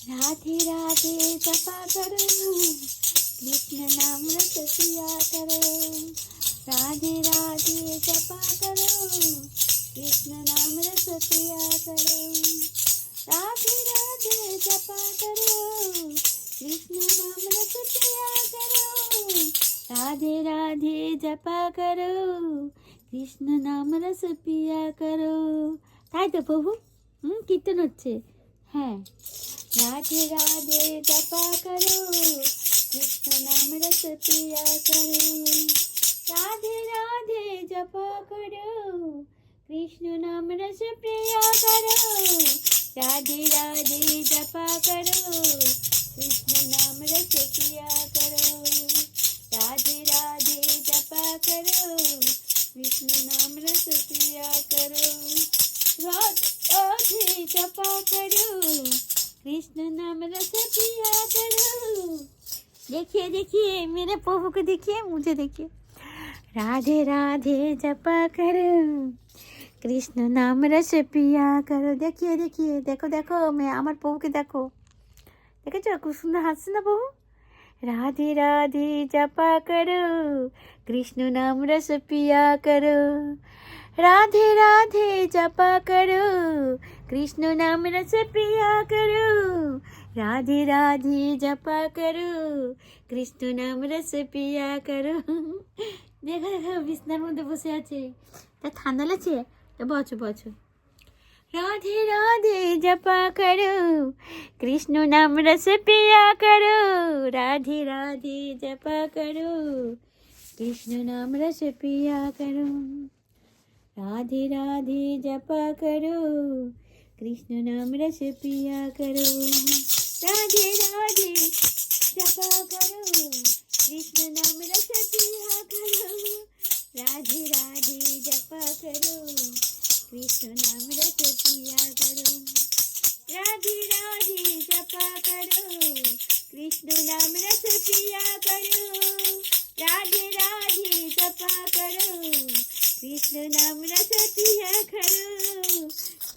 राधे राधे जपा करो, कृष्ण नाम रस पिया करो। राधे राधे जपा करो, कृष्ण नाम रस पिया करो। राधे राधे जपा करो, कृष्ण नाम रस पिया करो। राधे राधे जपा करो, कृष्ण नाम रस पिया करो। তাই তো প্রভু, কীর্তন হচ্ছে। হ্যাঁ, राधे राधे जपा करो, कृष्ण नाम रस पिया करो। राधे राधे जपा करो, कृष्ण नाम रस पिया करो। राधे राधे जपा करो, कृष्ण नाम रस पिया करो। राधे राधे जपा करो, कृष्ण नाम रस पिया करो। राधे जपा करो, कृष्ण नाम रस पिया करो। देखिए देखिए, मेरे प्रभु को देखिए, मुझे देखिए। राधे राधे जपा करो, कृष्ण नाम रस पिया करो। देखिए देखिए, देखो देखो, मैं আমার প্রভুকে দেখো, দেখেছো খুব সুন্দর হাসছে না প্রভু। राधे राधे जपा करो, कृष्ण नाम रस पिया करो। राधे राधे जपा करो, कृष्ण नाम रस पिया करो। राधे राधे जपा करो, कृष्ण नाम रस पिया करो। देखो देखो, बिस्तार मध्य बसे आछे, ता ठांडा लागছে, ता बसो बसो। राधे राधे जपा करो, कृष्ण नाम रस पिया करो। राधे राधे जपा करो, कृष्ण नाम रस पिया करो। राधे राधे जपा करो, कृष्ण नाम रस पिया करो। राधे राधे जपा करो, कृष्ण नाम रस पिया करो। राधे राधे जपा करो, कृष्ण नाम रस पिया करो। राधे राधे जपा करो, कृष्ण नाम रस पिया करो। राधे राधे जपा करो, कृष्ण नाम रस पिया करो।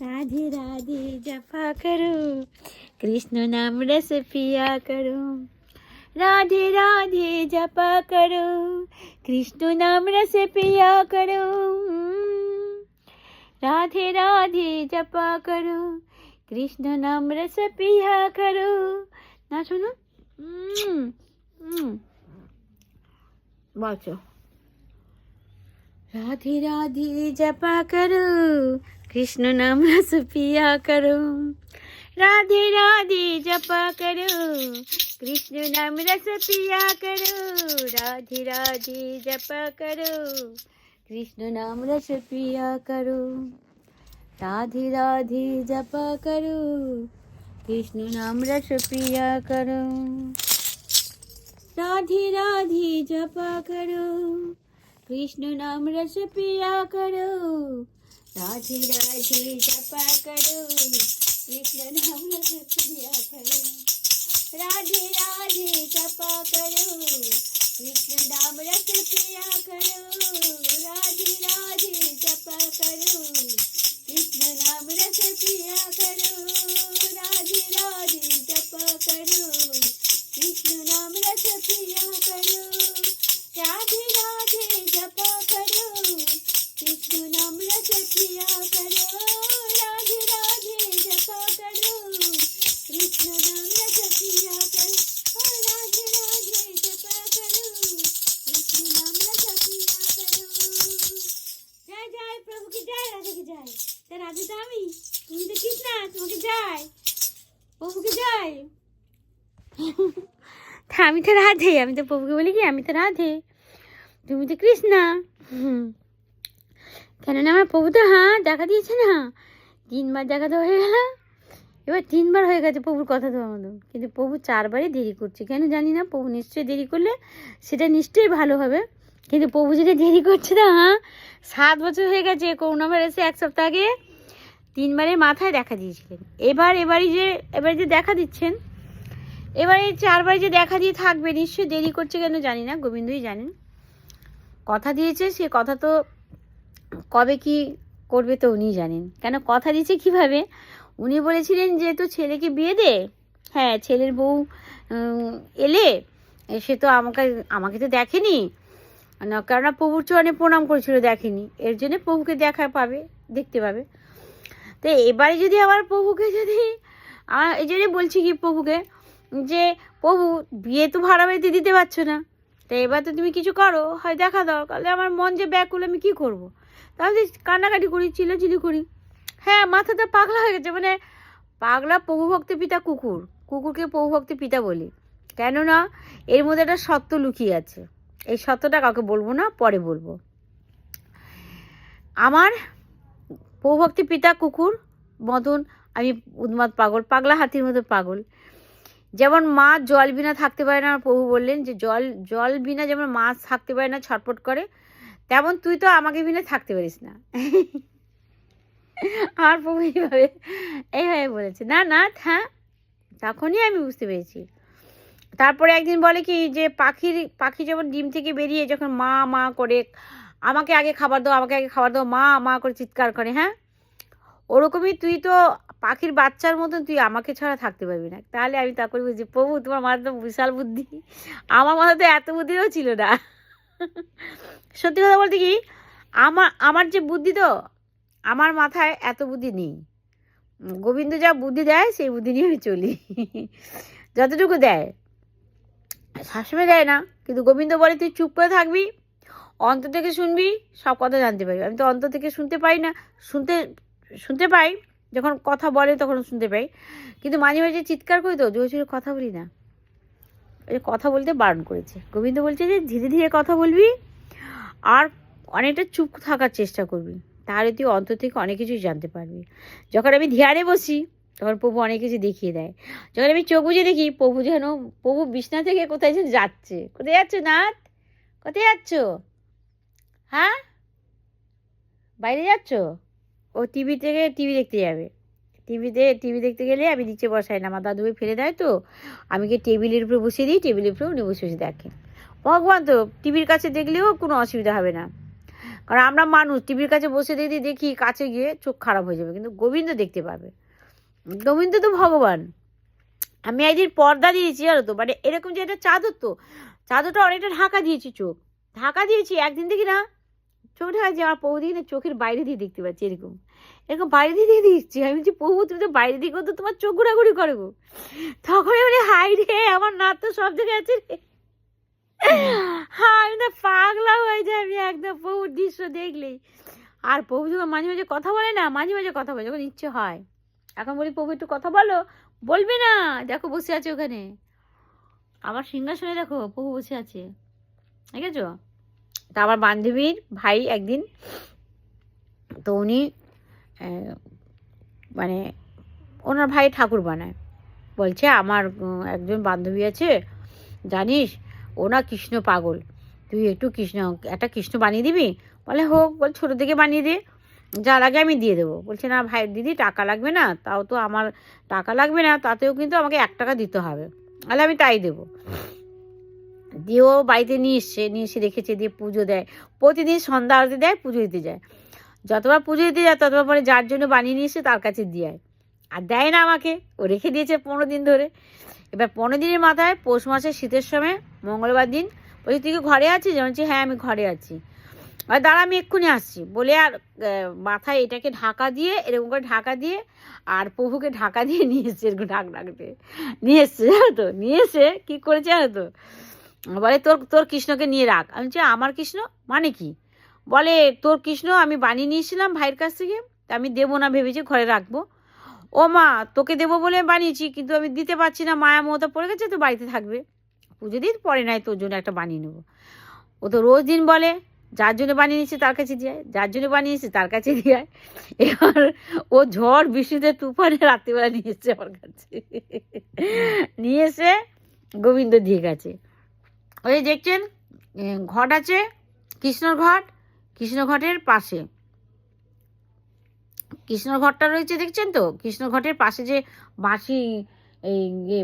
राधे राधे जपा करो, कृष्ण नाम रस पिया करो। राधे राधे जपा करो, कृष्ण नाम रस पिया करो। राधे राधे जपा करो, कृष्ण नाम रस पिया करो। ना सुनो, बचो। राधे राधे जपा करो, कृष्ण नाम रस पिया करो। राधे राधे जपा करो, कृष्ण नाम रस पिया करो। राधे राधे जपा करो, कृष्ण नाम रस पिया करो। राधे राधे जपा करो, कृष्ण नाम रस पिया करो। राधे राधे जपा करो, कृष्ण नाम रस पिया करो। राधे राधे जपा करो, कृष्ण नाम रस पिया करो। राधे राधे जपा करो, कृष्ण नाम रस पिया करो। राधे राधे जपा करो, कृष्ण नाम रस पिया करो। राधे राधे जपा करो, कृष्ण नाम रस पिया करो। राधे राधे जपा करो, कृष्ण नाम रस पिया करो। राधे राधे जपा करो, कृष्ण नाम रस पिया करो। राधे राधे जपा करो, कृष्ण नाम रस पिया करो। जय जय प्रभु की जय, राधे की जय। तो राधे तो আমি, তুমি তো কৃষ্ণা, তোমাকে জয়, প্রভুকে জয়। আমি তো রাধে, আমি তো প্রভুকে বলি কি আমি তো রাধে, তুমি তো কৃষ্ণা। কেননা আমার প্রভু তো দেখা দিয়েছে না, 3 বার দেখা তো হয়ে গেল, এবার 3 বার হয়ে গেছে প্রভুর কথা দেওয়ার মতো। কিন্তু প্রভু 4 বারই দেরি করছে, কেন জানি না। প্রভু নিশ্চয়ই দেরি করলে সেটা নিশ্চয়ই ভালো হবে, কিন্তু প্রভু যদি দেরি করছে না, 7 বছর হয়ে গেছে। করোনা ভাইরাসে 1 সপ্তাহ আগে 3 বারের মাথায় দেখা দিয়েছিলেন। এবারে যে দেখা দিচ্ছেন, এবারে 4 বার যে দেখা দিয়ে থাকবে, নিশ্চয়ই দেরি করছে কেন জানি না, গোবিন্দই জানেন। কথা দিয়েছে, সে কথা তো কবে কি করবে তো উনিই জানেন। কেন কথা দিয়েছে কিভাবে, উনি বলেছিলেন যে তো ছেলেকে বিয়ে দে, হ্যাঁ, ছেলের বউ এলে সে তো আমাকে আমাকে তো দেখেনি না, কেননা প্রভুর চরণে প্রণাম করেছিল, দেখেনি, এর জন্য প্রভুকে দেখা পাবে, দেখতে পাবে। তো এবারে যদি আবার প্রভুকে যদি এই জন্যই বলছি কি প্রভুকে, যে প্রভু বিয়ে তো ভাড়া বাড়িতে দিতে পারছো না, তো এবার তো তুমি কিছু করো, হয় দেখা দাও, তাহলে আমার মন যে ব্যাকুল, আমি কী করবো? তাহলে কান্নাকাটি করি, চিল্লাচিল্লি করি। হ্যাঁ, মাথাটা পাগলা হয়ে গেছে, মানে পাগলা প্রভুভক্ত পিতা কুকুর, কুকুরকে প্রভুভক্ত পিতা বলি, কেননা এর মধ্যে একটা সত্য লুকিয়ে আছে। এই সত্যটা কাউকে বলবো না, পরে বলবো। আমার প্রভুভক্তি পিতা কুকুর মতন আমি উন্মাদ পাগল, পাগলা হাতির মতো পাগল। যেমন মা জল বিনা থাকতে পারে না, প্রভু বললেন যে জল জল বিনা যেমন মাছ থাকতে পারে না, ছটফট করে, তেমন তুই তো আমাকে বিনা থাকতে পারিস না। আমার প্রভু এইভাবে বলেছে। না না, হ্যাঁ, তখনই আমি বুঝতে পেরেছি। তারপরে একদিন বলে কি যে পাখি যেমন ডিম থেকে বেরিয়ে যখন মা মা করে আমাকে আগে খাবার দাও, আমাকে আগে খাবার দাও, মা মা করে চিৎকার করে, হ্যাঁ, ওরকমই তুই তো পাখির বাচ্চার মতন তুই আমাকে ছাড়া থাকতে পারবি না। তাহলে আমি তখন বুঝছি, প্রভু তোমার মাথায় তো বিশাল বুদ্ধি, আমার মাথায় তো এত বুদ্ধিও ছিল না। সত্যি কথা বলতে কি, আমার যে বুদ্ধি, তো আমার মাথায় এত বুদ্ধি নেই। গোবিন্দ যা বুদ্ধি দেয় সেই বুদ্ধি নিয়ে আমি চলি। যতটুকু দেয়, সবসময় দেয় না, কিন্তু গোবিন্দ বলে তুই চুপ করে থাকবি, অন্তর থেকে শুনবি, সব কথা জানতে পারবি। আমি তো অন্তর থেকে শুনতে পাই না, শুনতে পাই, যখন কথা বলে তখন শুনতে পাই, কিন্তু মাঝে মাঝে চিৎকার করি, তো জোরে জোরে কথা বলি না। কথা বলতে বারণ করেছে গোবিন্দ, বলছে যে ধীরে ধীরে কথা বলবি আর অনেকটা চুপ থাকার চেষ্টা করবি, তাহলে তুই অন্তর থেকে অনেক কিছুই জানতে পারবি। যখন আমি ধ্যানে বসি তখন প্রভু অনেক কিছু দেখিয়ে দেয়। যখন আমি চোখ বুঝে দেখি, প্রভু বিছনা থেকে কোথায় যেন যাচ্ছে। কোথায় যাচ্ছ নাথ? কোথায় যাচ্ছ? হ্যাঁ, বাইরে যাচ্ছ? ও টিভি দেখতে যাবে। টিভি দেখতে গেলে আমি নিচে বসাই না, আমার দাদুভাই ফেলে দেয়, তো আমি কি টেবিলের উপরে বসিয়ে দিই, টেবিলের উপরে উনি বসে বসে দেখেন। ভগবান তো টিভির কাছে দেখলেও কোনো অসুবিধা হবে না, কারণ আমরা মানুষ টিভির কাছে বসে দেখি কাছে গিয়ে চোখ খারাপ হয়ে যাবে, কিন্তু গোবিন্দ দেখতে পাবে। গোবিন্দ তো ভগবান। আমি একদিন পর্দা দিয়েছি জানো তো, মানে এরকম যে একটা চাদর, তো চাদরটা অনেকটা ঢাকা দিয়েছি, চোখ ঢাকা দিয়েছি, একদিন দেখি না চোখ ঢাকা দিয়ে আমার প্রভু দিকে না চোখের বাইরে দিয়ে দেখতে পাচ্ছি, এরকম এরকম বাইরে দিয়ে দেখছি। আমি বলছি প্রভু তুমি তো বাইরে দিকে তো তোমার চোখ ঘোরাঘুরি করে গো। তখন বলে হাই রে, আমার নাচ তো সব জায়গায় আছে রে। হ্যাঁ, আমি তো পাগলা হয়ে যাই আমি একদম প্রভুর দৃশ্য দেখলেই। আর প্রভু যখন মাঝে মাঝে কথা বলে না, মাঝে মাঝে কথা বলে যখন ইচ্ছে হয়, এখন বলি প্রভু একটু কথা বলো, বলবে না, দেখো বসে আছে ওখানে আমার সিংহাসনে, দেখো প্রভু বসে আছে, ঠিক আছে। তা আমার বান্ধবীর ভাই একদিন, তো উনি মানে ওনার ভাই ঠাকুর বানায়, বলছে আমার একজন বান্ধবী আছে জানিস, ও না কৃষ্ণ পাগল, তুই একটু একটা কৃষ্ণ বানিয়ে দিবি? বলে হোক, বল ছোটো থেকে বানিয়ে দে, যা লাগে আমি দিয়ে দেবো। বলছে না ভাই দিদি টাকা লাগবে না, তাও তো আমার টাকা লাগবে না, তাতেও কিন্তু আমাকে 1 টাকা দিতে হবে, তাহলে আমি তাই দেবো। দিয়ে ও বাড়িতে নিয়ে এসে রেখেছে, দিয়ে পুজো দেয়, প্রতিদিন সন্ধ্যা আরতি দেয়, পুজো দিতে যায়, যতবার পুজো দিতে যায় ততবার পরে যার জন্য বানিয়ে নিয়ে এসে তার কাছে দিয়ে আর দেয় না আমাকে, ও রেখে দিয়েছে 15 দিন ধরে। এবার 15 দিনের মাথায় পৌষ মাসের শীতের সময় মঙ্গলবার দিন বলছি তুই কি ঘরে আছিস? বলছি হ্যাঁ আমি ঘরে আছি। আর দাঁড়া আমি এক্ষুনি আসছি বলে, আর মাথায় এটাকে ঢাকা দিয়ে, এরকম করে ঢাকা দিয়ে, আর প্রভুকে ঢাকা দিয়ে নিয়ে এসছে, এরকম ঢাকতে নিয়ে এসছে, জানো তো, নিয়ে এসে কী করেছে জানো তো, বলে তোর কৃষ্ণকে নিয়ে রাখ। আমি বলছি আমার কৃষ্ণ মানে কি? বলে তোর কৃষ্ণ আমি বানিয়ে নিয়েছিলাম ভাইয়ের কাছ থেকে, আমি দেবো না ভেবেছি, ঘরে রাখবো। ও মা তোকে দেবো বলে বানিয়েছি, কিন্তু আমি দিতে পারছি না, মায়া মমতা পড়ে গেছে, তো বাড়িতে থাকবে, পুজো দিন পরে নাই তোর জন্য একটা বানিয়ে নেবো। ও তো রোজ দিন বলে যার জন্য বানিয়ে নিয়েছে তার কাছে দিয়ে, যার জন্য বানিয়েছে তার কাছে দিয়ে। এবার ও ঝড় বৃষ্টিতে তুফানে রাত্রিবেলা নিয়ে এসছে আমার কাছে, নিয়ে এসে গোবিন্দ দিয়ে গেছে। ওই দেখছেন ঘট আছে, কৃষ্ণর ঘট, কৃষ্ণ ঘটের পাশে কৃষ্ণর ঘরটা রয়েছে, দেখছেন তো, কৃষ্ণ ঘটের পাশে যে বাঁশি, এই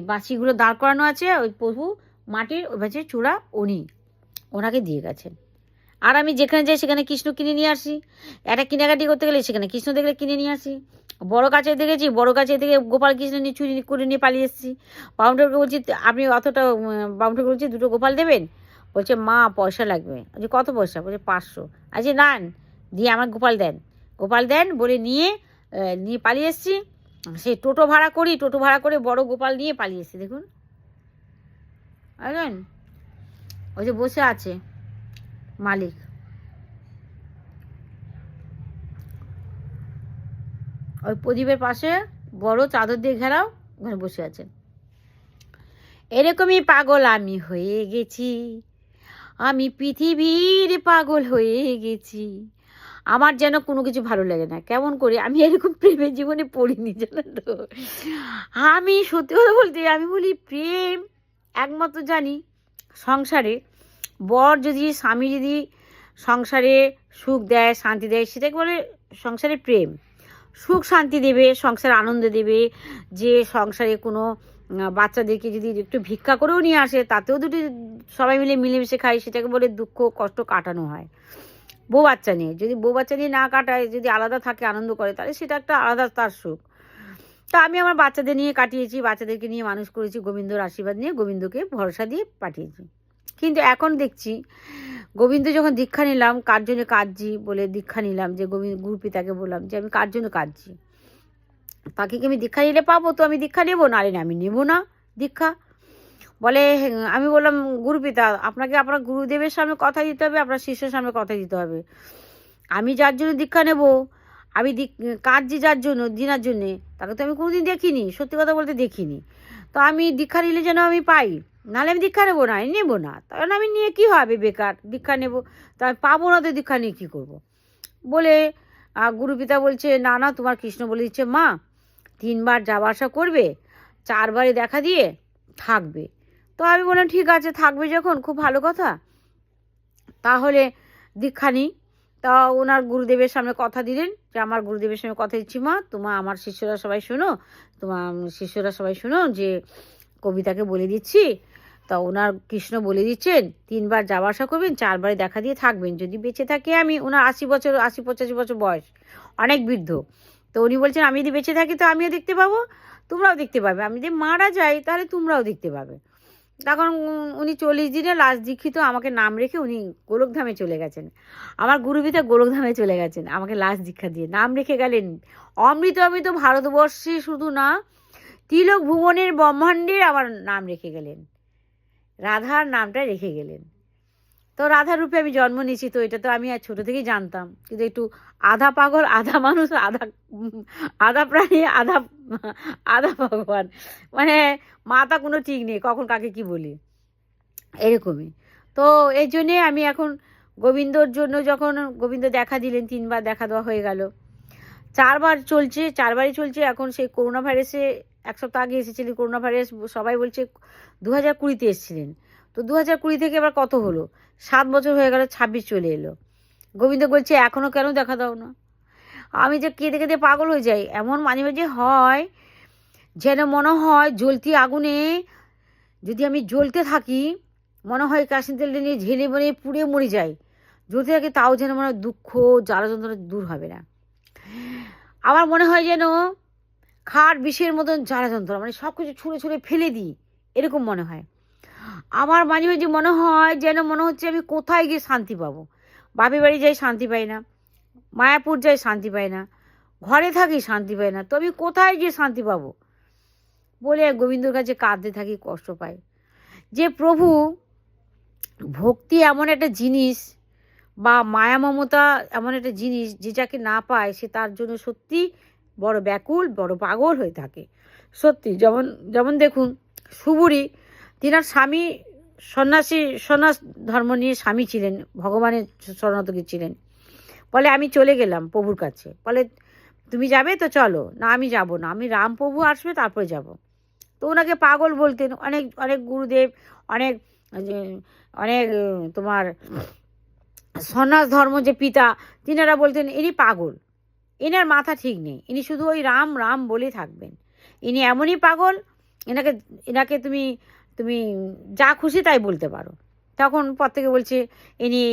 বাঁশিগুলো দাঁড় করানো আছে, ওই প্রভু মাটির ওই পাশে চূড়া, ওনাকে দিয়ে গেছেন। আর আমি যেখানে যাই সেখানে কৃষ্ণ কিনে নিয়ে আসি, একটা কেনাকাটি করতে গেলে সেখানে কৃষ্ণ দেখলে কিনে নিয়ে আসি, বড় কাছে দেখেছি, বড় কাছে থেকে গোপাল কৃষ্ণ নিয়ে চুরি করে নিয়ে পালিয়ে এসেছি। বামুনটাকে বলছি আপনি অতটা, বামুনটাকে বলছি 2টো গোপাল দেবেন? বলছে মা পয়সা লাগবে। বলছি কত পয়সা? বলছে 500। আচ্ছা নান, দিয়ে আমার গোপাল দেন, গোপাল দেন বলে নিয়ে নিয়ে পালিয়ে এসেছি। সেই টোটো ভাড়া করি, টোটো ভাড়া করে বড় গোপাল নিয়ে পালিয়ে এসেছি। দেখুন বুঝলেন, ওই যে বসে আছে মালিক, ওই প্রদীপের পাশে বড় চাদর দিয়ে ঘেরাও, ওখানে বসে আছেন। এরকমই পাগল আমি হয়ে গেছি, আমি পৃথিবীর পাগল হয়ে গেছি, আমার যেন কোনো কিছু ভালো লাগে না। কেমন করে আমি এরকম প্রেমের জীবনে পড়িনি জানেন তো। আমি সত্যি কথা বলতে, আমি বলি প্রেম একমাত্র জানি সংসারে বর যদি, স্বামী যদি সংসারে সুখ দেয়, শান্তি দেয়, সেটাকে বলে সংসারে প্রেম। সুখ শান্তি দেবে, সংসারে আনন্দ দেবে, যে সংসারে কোনো বাচ্চাদেরকে যদি একটু ভিক্ষা করেও নিয়ে আসে, তাতেও দুটি সবাই মিলে মিলেমিশে খায়, সেটাকে বলে দুঃখ কষ্ট কাটানো হয়। বউ বাচ্চা নিয়ে যদি বউ বাচ্চা নিয়ে না কাটায়, যদি আলাদা থাকে আনন্দ করে, তাহলে সেটা একটা আলাদা তার সুখ। তা আমি আমার বাচ্চাদের নিয়ে কাটিয়েছি, বাচ্চাদেরকে নিয়ে মানুষ করেছি, গোবিন্দর আশীর্বাদ নিয়ে, গোবিন্দকে ভরসা দিয়ে পাঠিয়েছি। কিন্তু এখন দেখছি গোবিন্দ যখন দীক্ষা নিলাম, কার জন্য কাঁদছি বলে দীক্ষা নিলাম, যে গোবিন্দ গুরুপিতাকে বললাম যে আমি কার জন্য কাঁদছি, তাকে কি আমি দীক্ষা নিলে পাবো? তো আমি দীক্ষা নেবো না, না আমি নেবো না দীক্ষা। বলে আমি বললাম গুরুপিতা আপনাকে আপনার গুরুদেবের সামনে কথা দিতে হবে, আপনার শিষ্যের সামনে কথা দিতে হবে। আমি যার জন্য দীক্ষা নেব, আমি কাঁদছি যার জন্য, দিনার জন্যে, তাকে তো আমি কোনোদিন দেখিনি, সত্যি কথা বলতে দেখিনি। তো আমি দীক্ষা নিলে যেন আমি পাই, নাহলে আমি দীক্ষা নেবো না, নেবো না। কারণ আমি নিয়ে কী হবে, বেকার দীক্ষা নেব, তা আমি পাবো না, তো দীক্ষা নিয়ে কী করবো বলে গুরুপিতা বলছে না না, তোমার কৃষ্ণ বলে দিচ্ছে মা 3বার যাওয়া আসা করবে, 4বারে দেখা দিয়ে থাকবে। তো আমি বললাম ঠিক আছে, থাকবে যখন খুব ভালো কথা, তাহলে দীক্ষা নিই। তা ওনার গুরুদেবের সামনে কথা দিলেন যে আমার গুরুদেবের সামনে কথা দিচ্ছি মা, তোমার আমার শিষ্যরা সবাই শোনো, তোমার শিষ্যরা সবাই শোনো যে কবিতাকে বলে দিচ্ছি। তা ওনার কৃষ্ণ বলে দিচ্ছেন 3বার যাওয়া আসা করবেন, 4বারে দেখা দিয়ে থাকবেন, যদি বেঁচে থাকে আমি। ওনার 80-85 বছর বয়স, অনেক বৃদ্ধ। তো উনি বলছেন আমি যদি বেঁচে থাকি তো আমিও দেখতে পাবো, তোমরাও দেখতে পাবে, আমি যদি মারা যাই তাহলে তোমরাও দেখতে পাবে। তখন উনি 40 দিনে লাস্ট দীক্ষিত, আমাকে নাম রেখে উনি গোলকধামে চলে গেছেন। আমার গুরুপিতা গোলকধামে চলে গেছেন, আমাকে লাস্ট দীক্ষা দিয়ে নাম রেখে গেলেন। অমৃত অমৃত ভারতবর্ষে শুধু না, তিলক ভুবনের ব্রহ্মাণ্ডের আমার নাম রেখে গেলেন, রাধার নামটা রেখে গেলেন। তো রাধার রূপে আমি জন্ম নিয়েছি, তো এটা তো আমি আর ছোটো থেকেই জানতাম। কিন্তু একটু আধা পাগল, আধা মানুষ, আধা আধা প্রাণী, আধা আধা ভগবান, মানে মাথা কোনো ঠিক নেই, কখন কাকে কি বলি, এরকমই। তো এই জন্যে আমি এখন গোবিন্দর জন্য, যখন গোবিন্দ দেখা দিলেন, 3বার দেখা দেওয়া হয়ে গেল, 4বার চলছে, 4বারই চলছে। এখন সেই করোনা ভাইরাসে 1 সপ্তাহ আগে এসেছিলেন, করোনা ভাইরাস সবাই বলছে 2020-তে এসেছিলেন। তো 2020 থেকে এবার কত হলো, 7 বছর হয়ে গেল, 26 চলে এলো। গোবিন্দ বলছে এখনও কেন দেখা দাও না? আমি যে কেঁদে কেঁদে পাগল হয়ে যাই, এমন মাঝে মাঝে হয় যেন মনে হয় জ্বলতি আগুনে যদি আমি জ্বলতে থাকি, মনে হয় কেরোসিন তেল নিয়ে ঝেলে মরে পুড়ে মরে যাই, জ্বলতে থাকি, তাও যেন মনে হয় দুঃখ জ্বালা যন্ত্রণা দূর হবে না। আমার মনে হয় যেন খাট বিষের মতন জ্বালা যন্ত্রণা, মানে সব কিছু ছুঁড়ে ছুঁড়ে ফেলে দিই, এরকম মনে হয়। আমার মাঝে মাঝে মনে হয় যেন মনে হচ্ছে আমি কোথায় গিয়ে শান্তি পাবো। বাপের বাড়ি যাই শান্তি পাই না, মায়াপুর যাই শান্তি পাই না, ঘরে থাকি শান্তি পাই না, তো আমি কোথায় গিয়ে শান্তি পাবো বলে গোবিন্দর কাছে কাঁদতে থাকি, কষ্ট পাই। যে প্রভু ভক্তি এমন একটা জিনিস, বা মায়া মমতা এমন একটা জিনিস, যে যাকে না পায় সে তার জন্য সত্যি বড় ব্যাকুল, বড় পাগল হয়ে থাকে সত্যি। যেমন যেমন দেখুন সুবুরি, তিনার স্বামী সন্ন্যাস ধর্ম নিয়ে স্বামী ছিলেন, ভগবানের শরণাগত ছিলেন। বলে আমি চলে গেলাম প্রভুর কাছে, বলে তুমি যাবে তো চলো, না আমি যাব না, আমি রাম প্রভু আসবে তারপরে যাব। তো ওনাকে পাগল বলতেন। অনেক অনেক গুরুদেব, অনেক অনেক তোমার সন্ন্যাস ধর্ম যে পিতা, তিনারা বলতেন ইনি পাগল, এনার মাথা ঠিক নেই, ইনি শুধু ওই রাম রাম বলে থাকবেন, ইনি এমনই পাগল, এনাকে এনাকে তুমি তুমি যা খুশি তাই বলতে পারো। তখন পর থেকে বলছে ইনি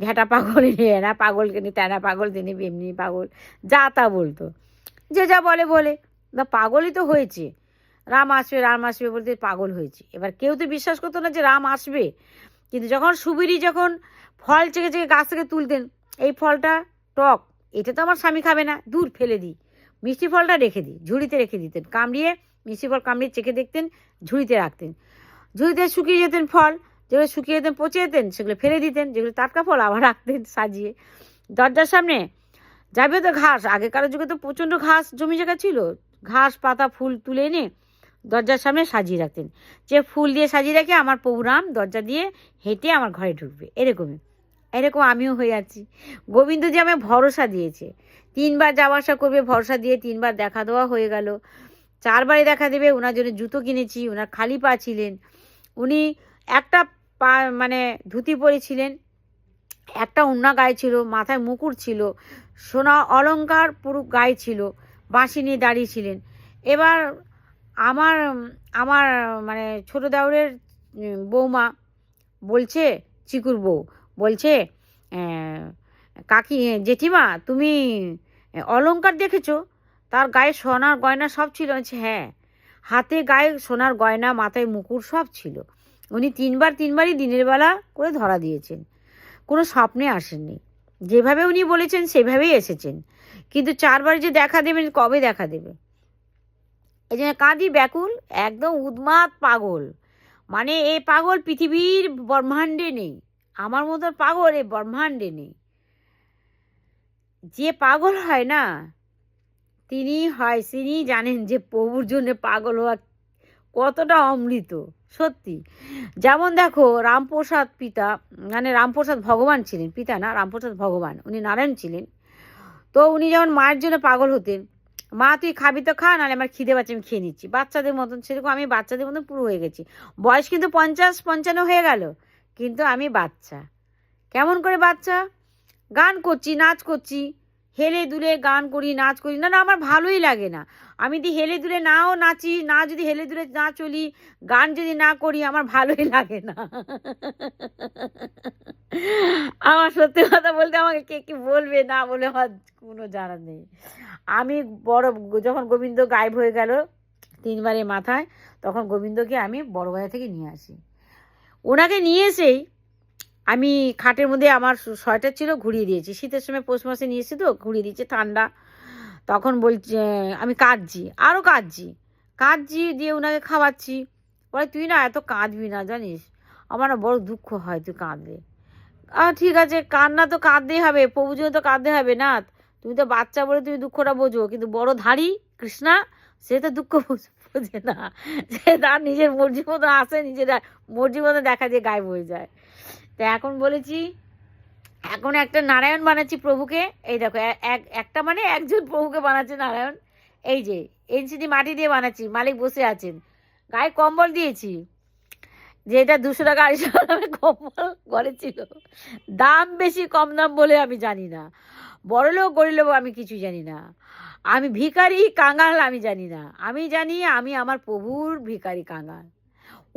ঘ্যাটা পাগল, ইনি এনা পাগল, ইনি তেনা পাগল, তিনি এমনি পাগল, যা তা বলতো। যে যা বলে বলে, বা পাগলই তো হয়েছে, রাম আসবে বলতে পাগল হয়েছে। এবার কেউ তো বিশ্বাস করতো না যে রাম আসবে। কিন্তু যখন সুবিরি যখন ফল চেকে চেকে গাছ থেকে তুলতেন, এই ফলটা টক, এটা তো আমার স্বামী খাবে না, দূর ফেলে দিই, মিষ্টি ফলটা রেখে দিই, ঝুড়িতে রেখে দিতেন, কামড়িয়ে মিষ্টি ফল কামড়িয়ে চেখে দেখতেন, ঝুড়িতে রাখতেন। ঝুড়িতে শুকিয়ে যেতেন ফল, যেগুলো শুকিয়ে যেতেন পচে যেতেন সেগুলো ফেলে দিতেন, যেগুলো টাটকা ফল আবার রাখতেন সাজিয়ে। দরজার সামনে যাবে তো ঘাস, আগেকার যুগে তো প্রচণ্ড ঘাস জমি জায়গা ছিল, ঘাস পাতা ফুল তুলে এনে দরজার সামনে সাজিয়ে রাখতেন, যে ফুল দিয়ে সাজিয়ে রাখে আমার প্রভুরাম দরজা দিয়ে হেঁটে আমার ঘরে ঢুকবে। এরকম আমিও হয়ে আছি। গোবিন্দ যে আমায় ভরসা দিয়েছে, 3বার যাওয়া আসা করবে ভরসা দিয়ে, 3বার দেখা দেওয়া হয়ে গেল, 4বারে দেখা দেবে। ওনার জন্য জুতো কিনেছি, ওনার খালি পা ছিলেন, উনি একটা পা মানে ধুতি পরেছিলেন, একটা ওড়না গায়ে ছিল, মাথায় মুকুট ছিল, সোনা অলংকার পুরো গায়ে ছিল, বাঁশি নিয়ে দাঁড়িয়েছিলেন। এবার আমার আমার মানে ছোটো দেওরের বৌমা বলছে, চিকুর বউ বলছে, কাকি জেঠিমা তুমি অলংকার দেখেছো? তার গায়ে সোনার গয়না সব ছিল। বলছে হ্যাঁ, হাতে গায়ে সোনার গয়না, মাথায় মুকুট সব ছিল। উনি তিনবারই দিনের বেলা করে ধরা দিয়েছেন, কোনো স্বপ্নে আসেননি, যেভাবে উনি বলেছেন সেভাবেই এসেছেন। কিন্তু 4বার যে দেখা দেবেন, কবে দেখা দেবে? এই জন্য কাঁদি ব্যাকুল, একদম উন্মাদ পাগল। মানে এই পাগল পৃথিবীর ব্রহ্মাণ্ডে নেই, আমার মতো পাগল এই ব্রহ্মাণ্ডে নেই। যে পাগল হয় না তিনি জানেন যে প্রভুর জন্য পাগল হওয়া কতটা অমৃত। সত্যি, যেমন দেখো রামপ্রসাদ পিতা, মানে রামপ্রসাদ ভগবান ছিলেন, পিতা না, রামপ্রসাদ ভগবান, উনি নারায়ণ ছিলেন। তো উনি যেমন মায়ের জন্য পাগল হতেন, মা তুই খাবি তো খা, নাহলে আমার খিদে পাচ্ছে আমি খেয়ে নিচ্ছি, বাচ্চাদের মতন। সেরকম আমি বাচ্চাদের মতন পুরো হয়ে গেছি, বয়স কিন্তু 50-55 হয়ে গেল, কিন্তু আমি বাচ্চা। কেমন করে বাচ্চা? গান করছি, নাচ করছি, হেলে দুলে গান করি, নাচ করি, না না আমার ভালোই লাগে না। আমি যদি হেলে দুলে নাও নাচি, না যদি হেলে দুলে না চলি, গান যদি না করি, আমার ভালোই লাগে না। আমার সত্যি কথা বলতে আমাকে কে কি বলবে না বলে আমার কোনো জানা নেই। আমি বড় যখন গোবিন্দ গায়েব হয়ে গেল 3বারের মাথায়, তখন গোবিন্দকে আমি বড় বাজার থেকে নিয়ে আসি। ওনাকে নিয়ে এসেই আমি খাটের মধ্যে আমার সোয়েটার ছিল ঘুরিয়ে দিয়েছি, শীতের সময় পৌষ মাসে নিয়ে এসেছি তো ঘুরিয়ে দিয়েছি, ঠান্ডা। তখন বলছে আমি কাঁদছি দিয়ে ওনাকে খাওয়াচ্ছি। বলে তুই না এত কাঁদবি না জানিস, আমার না বড় দুঃখ হয় তুই কাঁদলে। ঠিক আছে, কান্না তো কাঁদতেই হবে, প্রভুর জন্য তো কাঁদতে হবে না। তুমি তো বাচ্চা বলে তুমি দুঃখটা বোঝো, কিন্তু বড় ধারী কৃষ্ণা সে তো দুঃখ বোঝে না, সে তার নিজের মর্জি মতো আসে, নিজের মর্জি মতো দেখা দিয়ে গায়েব হয়ে যায়। তো এখন বলেছি, এখন একটা নারায়ণ বানাচ্ছি প্রভুকে। এই দেখো একটা মানে একজন প্রভুকে বানাচ্ছে নারায়ণ। এই যে এনসিডি মাটি দিয়ে বানাচ্ছি, মালিক বসে আছেন, গায়ে কম্বল দিয়েছি, যে এটা 200 টাকা 250 দামের কম্বল ঘরে ছিল। দাম বেশি কম দাম বলে আমি জানি না, বড়লোক গরিব আমি কিছু জানি না, আমি ভিখারি কাঙাল আমি জানি না, আমি জানি আমি আমার প্রভুর ভিখারি কাঙাল,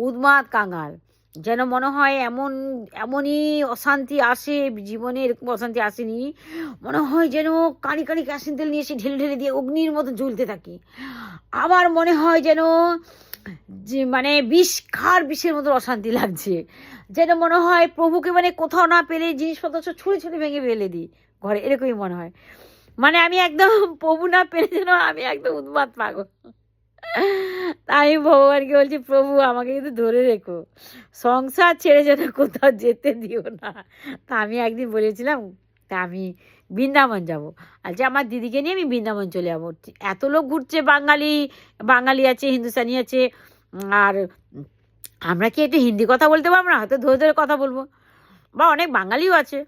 উন্মাদ কাঙাল। যেন মনে হয় এমনই অশান্তি আসে জীবনে, এরকম অশান্তি আসেনি, মনে হয় যেন কারি কারি কেরোসিন তেল নিয়ে এসে ঢেলে ঢেলে দিয়ে অগ্নির মতো জ্বলতে থাকি। আবার মনে হয় যেন যে মানে বিষের মতো অশান্তি লাগছে, যেন মনে হয় প্রভুকে মানে কোথাও না পেলে জিনিসপত্র সব ছুঁড়ে ছুঁড়ে ভেঙে ফেলে দিই ঘরে, এরকমই মনে হয়। মানে আমি একদম প্রভু না পেলে যেন আমি একদম উন্মাদ পাগল। আমি ভগবানকে বলছি প্রভু আমাকে কিন্তু ধরে রেখো, সংসার ছেড়ে যেন কোথাও যেতে দিও না। তা আমি একদিন বলেছিলাম তা আমি বৃন্দাবন যাব, আর যে আমার দিদিকে নিয়ে আমি বৃন্দাবন চলে যাবো। এত লোক ঘুরছে, বাঙালি আছে, হিন্দুস্তানি আছে, আর আমরা কি একটু হিন্দি কথা বলতে পারবো না? হয়তো ধরে ধরে কথা বলবো, বা অনেক বাঙালিও আছে,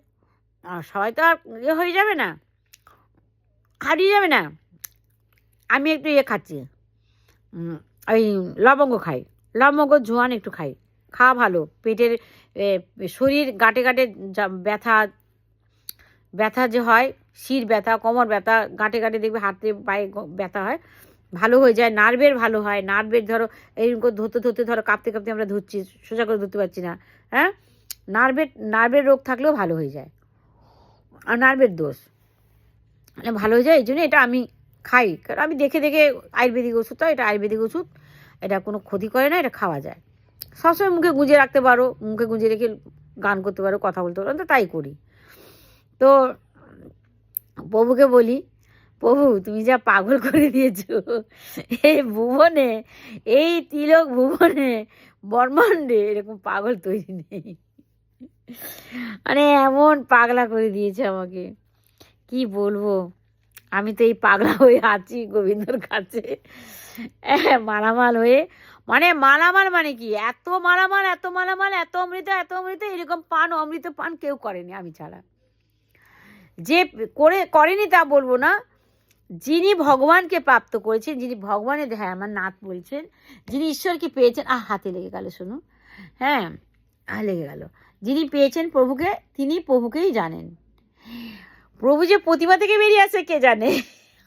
আর সবাই তো আর ইয়ে হয়ে যাবে না, হারিয়ে যাবে না। আমি একটু ইয়ে খাচ্ছি, ওই লবঙ্গ খাই, লবঙ্গ জোয়ান একটু খাই, খাওয়া ভালো পেটের, শরীর গাঁটে গাঁটে ব্যথা যে হয়, শির ব্যথা, কোমর ব্যথা, গাঁটে গাঁটে দেখবে হাতে পায়ে ব্যথা হয়, ভালো হয়ে যায়। নার্ভের ভালো হয়, নার্ভের ধরো এরকম করে ধরতে ধরো কাঁপতে কাঁপতে আমরা ধরছি, সোজা করে ধরতে পারছি না, হ্যাঁ, নার্ভের রোগ থাকলেও ভালো হয়ে যায়, আর নার্ভের দোষ মানে ভালো হয়ে যায়। এই জন্য এটা আমি খাই, কারণ আমি দেখে দেখে আয়ুর্বেদিক ওষুধ, তো এটা আয়ুর্বেদিক ওষুধ, এটা কোনো ক্ষতি করে না, এটা খাওয়া যায়। সবসময় মুখে গুঁজে রাখতে পারো, মুখে গুঁজে রেখে গান করতে পারো, কথা বলতে পারো, তো তাই করি। তো প্রভুকে বলি, প্রভু তুমি যা পাগল করে দিয়েছো এই ভুবনে, এই তিলক ভুবনে, ব্রহ্মাণ্ডে এরকম পাগল তৈরি নেই। মানে এমন পাগলা করে দিয়েছে আমাকে, কি বলবো। আমি তো এই পাগলা হয়ে আছি গোবিন্দর কাছে, মালামাল হয়ে। মানে মালামাল মানে কি, এত মালামাল, এত মালামাল, এত অমৃত, এত অমৃত, এরকম পান, অমৃত পান কেউ করেনি আমি ছাড়া। যে করেনি তা বলবো না, যিনি ভগবানকে প্রাপ্ত করেছেন, যিনি ভগবানের, হ্যাঁ আমার নাথ বলছেন, যিনি ঈশ্বরকে পেয়েছেন, হাতে লেগে গেল, শোনো, হ্যাঁ লেগে গেল, যিনি পেয়েছেন প্রভুকে, তিনি প্রভুকেই জানেন। প্রভু যে প্রতিমা থেকে বেরিয়ে আসে কে জানে,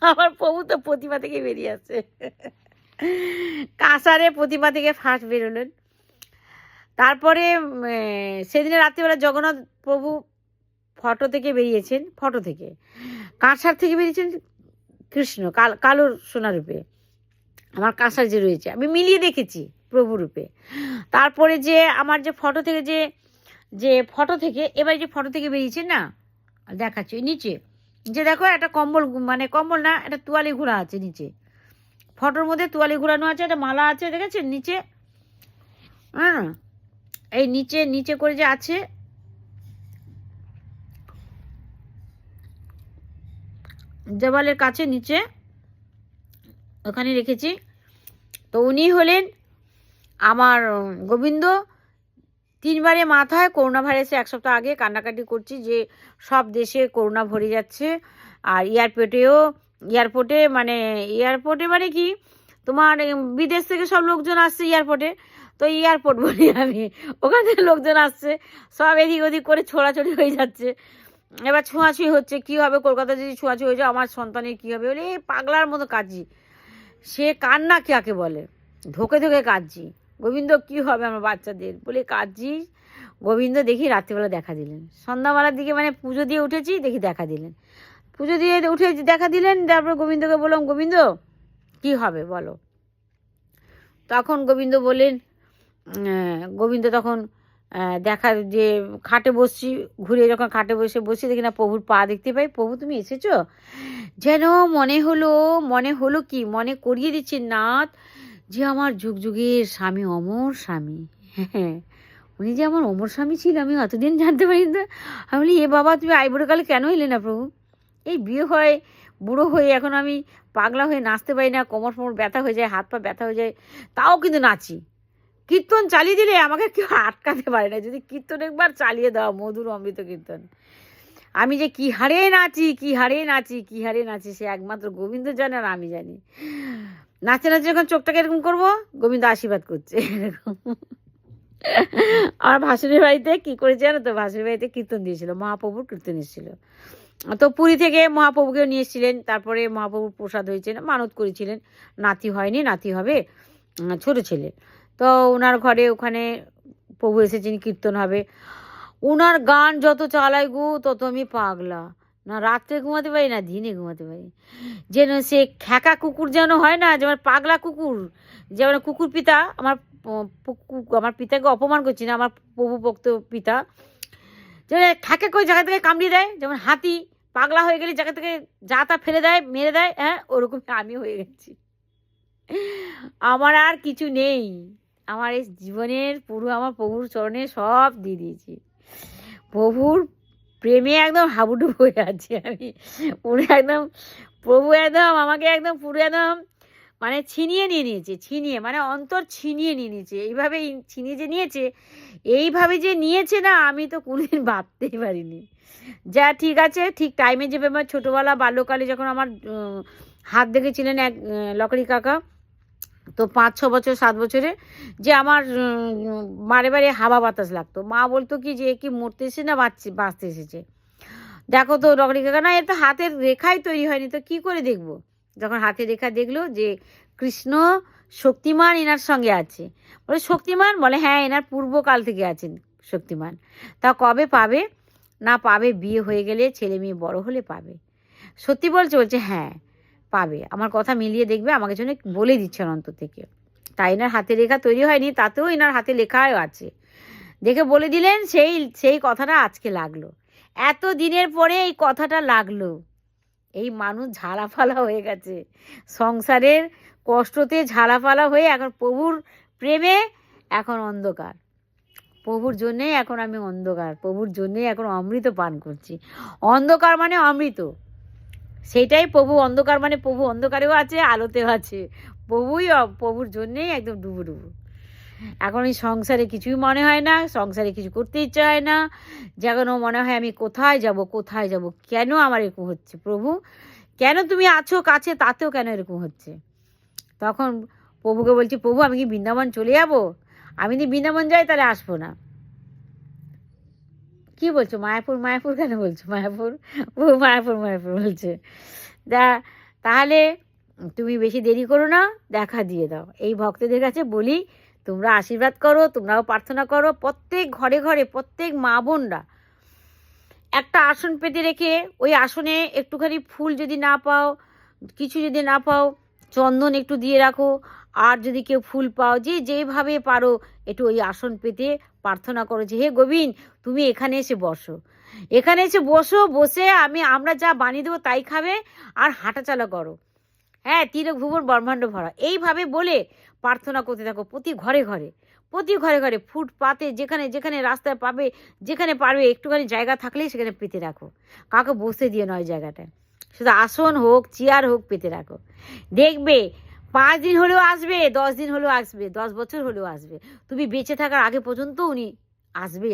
আমার প্রভু তো প্রতিমা থেকে বেরিয়ে আসে, কাঁসারে প্রতিমা থেকে ফার্স্ট বেরোলেন। তারপরে সেদিনে রাত্রিবেলা জগন্নাথ প্রভু ফটো থেকে বেরিয়েছেন, ফটো থেকে কাঁসার থেকে বেরিয়েছেন কৃষ্ণ, কালো সোনা রূপে, আমার কাঁসার যে রয়েছে আমি মিলিয়ে দেখেছি প্রভু রূপে। তারপরে যে আমার যে ফটো থেকে, যে ফটো থেকে, এবার যে ফটো থেকে বেরিয়েছে না, দেখাচ্ছি নিচে, যে দেখো একটা কম্বল, মানে কম্বল না, একটা তোয়ালি ঘোরা আছে নিচে, ফটোর মধ্যে তোয়ালি ঘোরানো আছে, একটা মালা আছে, দেখেছেন নিচে, হ্যাঁ এই নিচে নিচে করে যে আছে, দেওয়ালের কাছে নিচে, ওখানে রেখেছি। তো উনি হলেন আমার গোবিন্দ। 3 বারে মাথায় করোনা ভাইরাসে 1 সপ্তাহ আগে কান্নাকাটি করছি যে সব দেশে করোনা ভরে যাচ্ছে, আর এয়ারপোর্টে মানে কি তোমার বিদেশ থেকে সব লোকজন আসছে এয়ারপোর্টে, তো এয়ারপোর্ট বলি আমি, ওখান থেকে লোকজন আসছে, সব এদিক ওদিক করে ছোড়াছড়ি হয়ে যাচ্ছে। এবার ছোঁয়াছুঁই হচ্ছে, কী হবে কলকাতা যদি ছোঁয়াছুঁই হয়ে যায় আমার সন্তানের কী হবে, বলে এই পাগলার মতো কাঁদছি, সে কান্না কাকে বলে, ধোকে ধোকে কাঁদছি, গোবিন্দ কি হবে আমার বাচ্চাদের বলে কাঁদছি। গোবিন্দ দেখি রাত্রিবেলা দেখা দিলেন, সন্ধ্যাবেলার দিকে, মানে পুজো দিয়ে উঠেছি দেখি দেখা দিলেন, পুজো দিয়ে উঠে দেখা দিলেন। তারপর গোবিন্দকে বললাম, গোবিন্দ কি হবে বলো। তখন গোবিন্দ বললেন, গোবিন্দ তখন দেখা যে খাটে বসছি, ঘুরে যখন খাটে বসে দেখি না প্রভুর পা দেখতে পাই, প্রভু তুমি এসেছো, যেন মনে হলো কি, মনে করিয়ে দিচ্ছে নাথ যে আমার যুগ যুগের স্বামী, অমর স্বামী, হ্যাঁ উনি যে আমার অমর স্বামী ছিল আমি অতদিন জানতে পারি না। আমি বলি এ বাবা তুমি আইবুড়োকালে কেন এলে না প্রভু, এই বিয়ে হয় বুড়ো হয়ে এখন আমি পাগলা হয়ে নাচতে পারি না, কোমর ফোমর ব্যথা হয়ে যায়, হাত পা ব্যথা হয়ে যায়, তাও কিন্তু নাচি। কীর্তন চালিয়ে দিলে আমাকে কেউ আটকাতে পারে না, যদি কীর্তন একবার চালিয়ে দেওয়া, মধুর অমৃত কীর্তন, আমি যে কি হারে নাচি সে একমাত্র গোবিন্দ জানে আর আমি জানি। নাচে যখন চোখটাকে এরকম করবো, গোবিন্দ আশীর্বাদ করছে এরকম। আমার ভাসুরের বাড়িতে কি করেছে জানো তো, ভাসুরের বাড়িতে কীর্তন দিয়েছিল, মহাপ্রভুর কীর্তন এসেছিল, তো পুরী থেকে মহাপ্রভুকেও নিয়ে এসেছিলেন। তারপরে মহাপ্রভুর প্রসাদ হয়েছে, মানত করেছিলেন, নাতি হয়নি, নাতি হবে, ছোট ছেলে। তো ওনার ঘরে ওখানে প্রভু এসেছেন, কীর্তন হবে, ওনার গান যত চালাই গো তত আমি পাগলা, না রাত্রে ঘুমাতে পারি না দিনে ঘুমাতে পারি, যেন সে খ্যাকা কুকুর যেন হয় না, যেমন পাগলা কুকুর, যেমন কুকুর পিতা, আমার পিতাকে অপমান করছি না, আমার প্রভু ভক্ত পিতা, যেমন খ্যাকা করে জায়গা থেকে কামড়িয়ে দেয়, যেমন হাতি পাগলা হয়ে গেলে জায়গা থেকে যা তা ফেলে দেয়, মেরে দেয়, হ্যাঁ ওরকম আমি হয়ে গেছি। আমার আর কিছু নেই, আমার এই জীবনের পুরো আমার প্রভুর চরণে সব দিয়ে দিয়েছি, প্রভুর প্রেমে একদম হাবুডুবু হয়ে আছি আমি পুরো একদম। প্রভু একদম আমাকে একদম পুরো একদম মানে ছিনিয়ে নিয়েছে, মানে অন্তর ছিনিয়ে নিয়েছে, এইভাবে ছিনিয়ে যে নিয়েছে, এইভাবে যে নিয়েছে না আমি তো কোনোদিন ভাবতেই পারিনি। যা ঠিক আছে, ঠিক টাইমে যেভাবে আমার ছোটোবেলা বাল্যকালে যখন আমার হাত দেখেছিলেন এক লকড়ি কাকা, তো 5-6 বছর 7 বছরে, যে আমার বারে বারে হাওয়া বাতাস লাগতো, মা বলতো কি যে কি মরতে এসেছে না বাঁচতে এসেছে, দেখো তো লকড়ি কাকা, না এর তো হাতের রেখাই তৈরি হয়নি, তো কি করে দেখবো। যখন হাতের রেখা দেখলো যে কৃষ্ণ শক্তিমান এনার সঙ্গে আছে, বলে শক্তিমান, বলে হ্যাঁ এনার পূর্বকাল থেকে আছেন শক্তিমান, তা কবে পাবে, না পাবে বিয়ে হয়ে গেলে, ছেলে মেয়ে বড় হলে পাবে। সত্যি বলছে হ্যাঁ পাবে। আমার কথা মিলিয়ে দেখবে, আমাকে জন্য বলে দিচ্ছেন অন্তর থেকে। তাই এনার হাতে লেখা তৈরি হয়নি, তাতেও এনার হাতে লেখাও আছে, দেখে বলে দিলেন। সেই কথাটা আজকে লাগলো, এত দিনের পরে এই কথাটা লাগলো। এই মানুষ ঝালাফালা হয়ে গেছে, সংসারের কষ্টতে ঝালাফালা হয়ে এখন প্রভুর প্রেমে এখন অন্ধকার। প্রভুর জন্যেই এখন আমি অন্ধকার, প্রভুর জন্যেই এখন অমৃত পান করছি। অন্ধকার মানে অমৃত, সেইটাই প্রভু। অন্ধকার মানে প্রভু অন্ধকারেও আছে, আলোতেও আছে। প্রভুর জন্যেই একদম ডুবু ডুবু। এখন এই সংসারে কিছুই মনে হয় না, সংসারে কিছু করতে ইচ্ছে হয় না, যেন মনে হয় আমি কোথায় যাব, কোথায় যাব, কেন আমার এরকম হচ্ছে প্রভু, কেন তুমি আছো কাছে, তাতেও কেন এরকম হচ্ছে। তখন প্রভুকে বলছি, প্রভু আমি কি বৃন্দাবন চলে যাব? আমি যদি বৃন্দাবন যাই তাহলে আসবো না। কি বলছো মায়াপুর? মায়াপুর কেন বলছো? মায়াপুর, ও মায়াপুর মায়াপুর বলছে। তাহলে তুমি বেশি দেরি করো না, দেখা দিয়ে দাও। এই ভক্তদের কাছে বলি, তোমরা আশীর্বাদ করো, তোমরাও প্রার্থনা করো। প্রত্যেক ঘরে ঘরে প্রত্যেক মা বোনরা একটা আসন পেতে রেখে, ওই আসনে একটুখানি ফুল যদি না পাও, কিছু যদি না পাও, চন্দন একটু দিয়ে রাখো। আর যদি কেউ ফুল পাও, যেভাবে পারো একটু ওই আসন পেতে প্রার্থনা করো যে হে গোবিন্দ, তুমি এখানে এসে বসো, এখানে এসে বসো, বসে আমরা যা বানিয়ে দেবো তাই খাবে, আর হাঁটাচলা করো। হ্যাঁ, তিলক ভুবন ব্রহ্মাণ্ড ভরা, এইভাবে বলে প্রার্থনা করতে থাকো। প্রতি ঘরে ঘরে ফুটপাতে, যেখানে যেখানে রাস্তায় পাবে, যেখানে পারবে একটুখানি জায়গা থাকলেই সেখানে পেতে রাখো। কাউকে বসতে দিয়ে নয় জায়গাটায়, শুধু আসন হোক, চেয়ার হোক, পেতে রাখো। দেখবে 5 দিন হলেও আসবে, 10 দিন হলেও আসবে, 10 বছর হলেও আসবে। তুমি বেঁচে থাকার আগে পর্যন্ত উনি আসবে।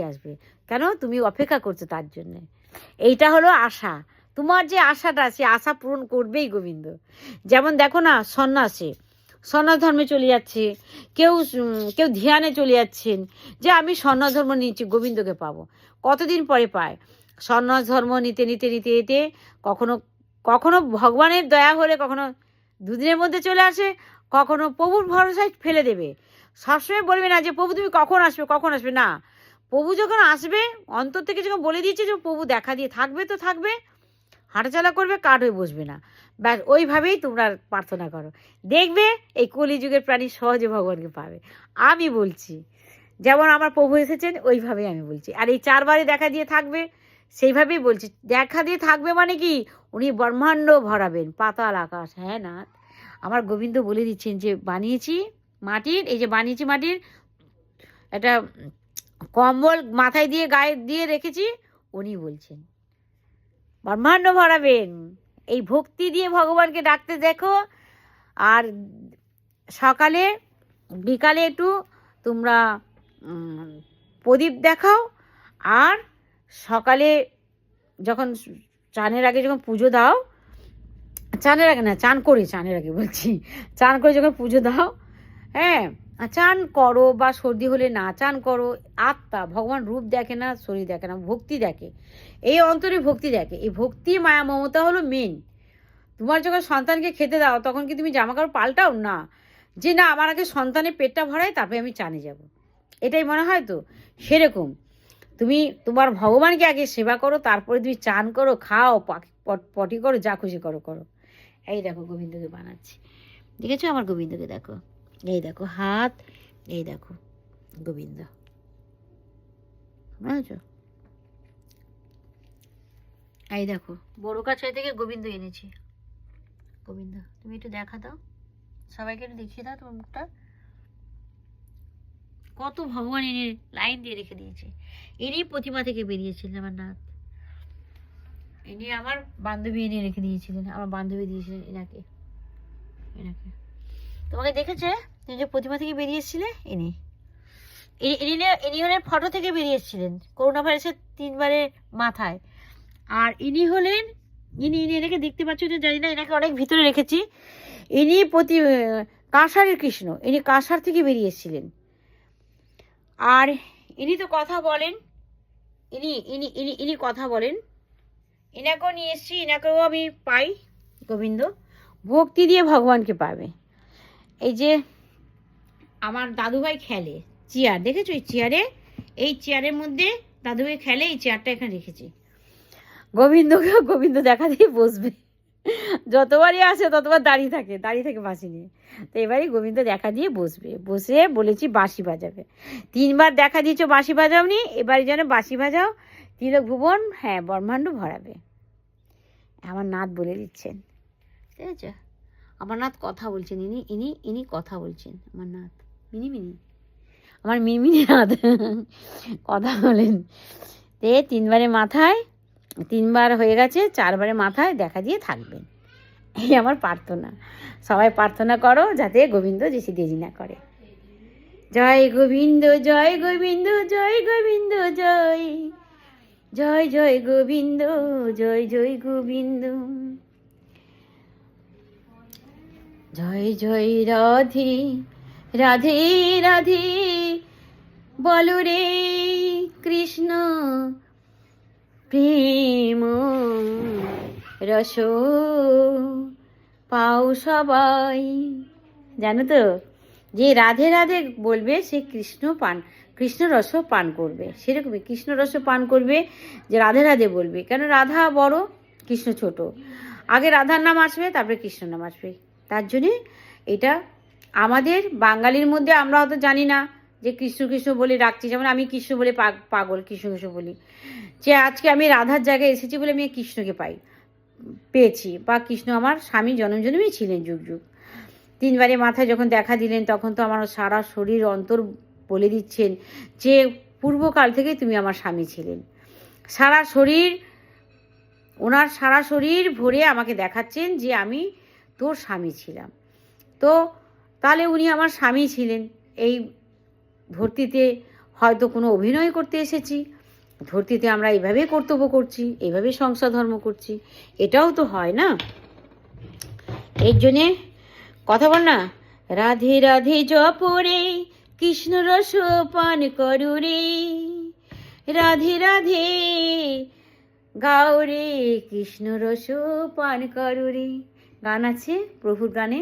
কেন? তুমি অপেক্ষা করছো তার জন্যে। এইটা হলো আশা। তোমার যে আশাটা, সে আশা পূরণ করবেই গোবিন্দ। যেমন দেখো না, সন্ন্যাস ধর্মে চলে যাচ্ছে, কেউ ধ্যানে চলে যাচ্ছেন, যে আমি সন্ন্যাস ধর্ম নিচ্ছি, গোবিন্দকে পাবো। কতদিন পরে পায়? সন্ন্যাস ধর্ম নিতে নিতে নিতে নিতে কখনো ভগবানের দয়া হলে কখনো 2 দিনের মধ্যে চলে আসে, কখনো প্রভুর ভরসায় ফেলে দেবে। সবসময় বলবে না যে প্রভু তুমি কখন আসবে, না। প্রভু যখন আসবে, অন্তর থেকে যখন বলে দিয়েছে যে প্রভু দেখা দিয়ে থাকবে, তো থাকবে, হাঁটাচলা করবে, কাঠ হয়ে বসবে না। ব্যাস ওইভাবেই তোমরা প্রার্থনা করো, দেখবে এই কলিযুগের প্রাণী সহজে ভগবানকে পাবে। আমি বলছি, যেমন আমার প্রভু এসেছেন ওইভাবেই আমি বলছি। আর এই 4 বারে দেখা দিয়ে থাকবে, সেইভাবেই বলছি। দেখা দিয়ে থাকবে মানে কি, উনি ব্রহ্মাণ্ড ভরাবেন, পাতাল আকাশ। হ্যাঁ না, আমার গোবিন্দ বলে দিচ্ছেন যে বানিয়েছি মাটির, এই যে বানিয়েছি মাটির একটা কম্বল মাথায় দিয়ে গায়ে দিয়ে রেখেছি, উনি বলছেন ব্রহ্মাণ্ড ভরাবেন। এই ভক্তি দিয়ে ভগবানকে ডাকতে দেখো। আর সকালে বিকালে একটু তোমরা প্রদীপ দেখাও। আর সকালে যখন চানের আগে যখন পুজো দাও, চানের আগে না, চান করে যখন পুজো দাও, হ্যাঁ, চান করো, বা সর্দি হলে না চান করো। আত্মা, ভগবান রূপ দেখে না, শরীর দেখে না, ভক্তি দেখে। এই অন্তরে ভক্তি দেখে। এই ভক্তি, মায়া, মমতা হলো মেন। তোমার যখন সন্তানকে খেতে দাও, তখন কি তুমি জামা কাপড় পাল্টাও না, যে না আমার আগে সন্তানের পেটটা ভরাই তারপরে আমি চানে যাব, এটাই মনে হয় তো? সেরকম তুমি তোমার ভগবানকে আগে সেবা করো, তারপরে তুমি চান করো, খাও, পটি করো, যা খুশি করো। এই দেখো গোবিন্দকে বানাচ্ছি, দেখেছো আমার গোবিন্দকে? দেখো, এই দেখো হাত, এই দেখো গোবিন্দ, বুঝেছো? এই দেখো বড় কাছাই থেকে গোবিন্দ এনেছি। গোবিন্দ, তুমি একটু দেখা দাও, সবাইকে একটু দেখিয়ে দাও তোমার মুখটা। কত ভগবান এনে লাইন দিয়ে রেখে দিয়েছে। এরই প্রতিমা থেকে বেরিয়েছিলেন আমার নাথ, ইনি আমার বান্ধবী এনে রেখে দিয়েছিলেন, আমার বান্ধবী দিয়েছিলেন এনাকে। তোমাকে দেখেছে তুমি যে প্রতিমা থেকে বেরিয়েছিলে, ইনি হলেন ফটো থেকে বেরিয়েছিলেন করোনা ভাইরাসের 3 বারের মাথায়। আর ইনি হলেন, ইনি এনাকে দেখতে পাচ্ছ যে, জানি না, এনাকে অনেক ভিতরে রেখেছি। ইনি কাঁসারের কৃষ্ণ, ইনি কাঁসার থেকে বেরিয়েছিলেন। আর ইনি তো কথা বলেন, ইনি কথা বলেন। এনাকেও নিয়ে এসছি, এনাকেও আমি পাই। গোবিন্দ ভক্তি দিয়ে ভগবানকে পাবে। এই যে আমার দাদুভাই খেলে চেয়ার, দেখেছো? এই চেয়ারের মধ্যে দাদুভাই খেলে, এই চেয়ারটা এখানে রেখেছি। গোবিন্দ দেখা দিয়ে বসবে। যতবারই আসে ততবার দাঁড়িয়ে থাকে বাঁশি নিয়ে। তো এবারই গোবিন্দ দেখা দিয়ে বসবে, বসে বলেছি বাঁশি বাজাবে। 3বার দেখা দিয়েছো বাঁশি বাজাওনি, এবারে যেন বাঁশি বাজাও, তিলক ভুবন হ্যাঁ ব্রহ্মাণ্ড ভরাবে। আমার নাথ বলে দিচ্ছেন, ঠিক আছে? আমার নাথ কথা বলছেন, ইনি কথা বলছেন, আমার নাথ মিনি আমার মিনমিনি নাথ কথা বলেন। 3বারের মাথায়, 3বার হয়ে গেছে, 4বারের মাথায় দেখা দিয়ে থাকবেন। এই আমার প্রার্থনা। সবাই প্রার্থনা করো যাতে গোবিন্দ যেসে দেরি না করে। জয় গোবিন্দ জয় গোবিন্দ জয় গোবিন্দ জয় জয় জয় গোবিন্দ জয় জয় গোবিন্দ জয় জয় রাধে রাধে রাধে বলো রে কৃষ্ণ প্রেম রস পাও সবাই। জানো তো যে রাধে রাধে বলবে সে কৃষ্ণ রস পান করবে, সেরকমই কৃষ্ণ রস পান করবে যে রাধে রাধে বলবে। কেন রাধা বড়, কৃষ্ণ ছোট, আগে রাধার নাম আসবে তারপরে কৃষ্ণ নাম আসবে। তার জন্যে এটা আমাদের বাঙালির মধ্যে আমরা হয়তো জানি না যে কৃষ্ণ কৃষ্ণ বলে ডাকছি, যেমন আমি কৃষ্ণ বলে পাগল, কৃষ্ণ কৃষ্ণ বলি, যে আজকে আমি রাধার জায়গায় এসেছি বলে আমি কৃষ্ণকে পেয়েছি, বা কৃষ্ণ আমার স্বামী জনম জন্মই ছিলেন যুগ যুগ। 3বারের মাথায় যখন দেখা দিলেন তখন তো আমার সারা শরীর অন্তর বলে দিচ্ছেন যে পূর্বকাল থেকে তুমি আমার স্বামী ছিলেন। সারা শরীর, ওনার সারা শরীর ভরে আমাকে দেখাচ্ছেন যে আমি তোর স্বামী ছিলাম। তো তাহলে উনি আমার স্বামী ছিলেন। এই ধরতিতে হয়তো কোনো অভিনয় করতে এসেছি, ধরতিতে আমরা এইভাবেই কর্তব্য করছি, এইভাবেই সংসার ধর্ম করছি, এটাও তো হয় না। এর জন্যে কথা বল না, রাধে রাধে জপরে কৃষ্ণ রস পান করু রে, রাধে রাধে গাও রে কৃষ্ণ রস পান করু রে। গান আছে প্রভুর গানে।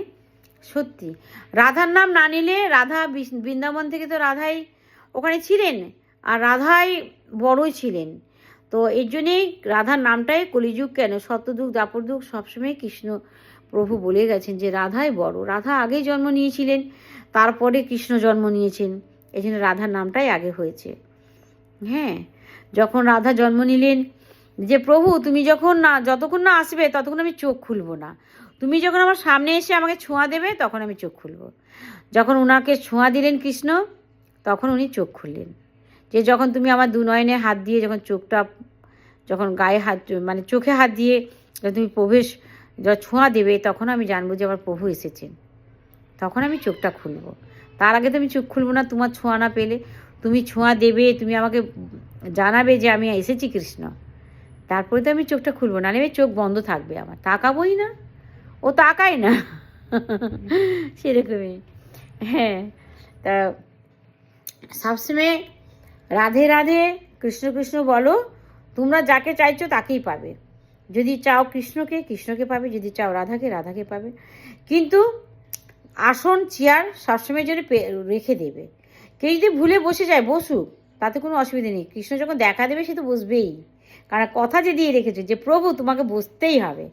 সত্যি রাধার নাম না নিলে, রাধা বৃন্দাবন থেকে তো রাধাই ওখানে ছিলেন, আর রাধাই বড়ই ছিলেন। তো এর জন্যেই রাধার নামটাই কলিযুগ কেন, সত্যযুগ দাপরযুগ সবসময় কৃষ্ণ প্রভু বলে গেছেন যে রাধাই বড়। রাধা আগেই জন্ম নিয়েছিলেন, তারপরে কৃষ্ণ জন্ম নিয়েছেন, এই জন্য রাধার নামটাই আগে হয়েছে। হ্যাঁ, যখন রাধা জন্ম নিলেন যে প্রভু তুমি যতক্ষণ না আসবে ততক্ষণ আমি চোখ খুলব না, তুমি যখন আমার সামনে এসে আমাকে ছোঁয়া দেবে তখন আমি চোখ খুলব। যখন ওনাকে ছোঁয়া দিলেন কৃষ্ণ তখন উনি চোখ খুললেন। যে যখন তুমি আমার 2 নয়নে হাত দিয়ে যখন যখন গায়ে হাত মানে চোখে হাত দিয়ে তুমি ছোঁয়া দেবে তখন আমি জানবো যে আমার প্রভু এসেছেন, তখন আমি চোখটা খুলব। তার আগে তো আমি চোখ খুলব না তোমার ছোঁয়া না পেলে। তুমি ছোঁয়া দেবে, তুমি আমাকে জানাবে যে আমি এসেছি কৃষ্ণ, তারপরে তো আমি চোখটা খুলবো, না আমি চোখ বন্ধ থাকবে, আমার তাকাবোই না, ও তাকায় না সেরকমই। হ্যাঁ, তা সবসময় রাধে রাধে কৃষ্ণ কৃষ্ণ বলো, তোমরা যাকে চাইছো তাকেই পাবে। যদি চাও কৃষ্ণকে, কৃষ্ণকে পাবে, যদি চাও রাধাকে, রাধাকে পাবে। কিন্তু আসন চেয়ার সবসময় জন্য রেখে দেবে। কেউ যদি ভুলে বসে যায় বসুক, তাতে কোনো অসুবিধা নেই। কৃষ্ণ যখন দেখা দেবে সে তো বসবেই, কারণ কথা যে দিয়ে রেখেছে যে প্রভু তোমাকে বসতেই হবে,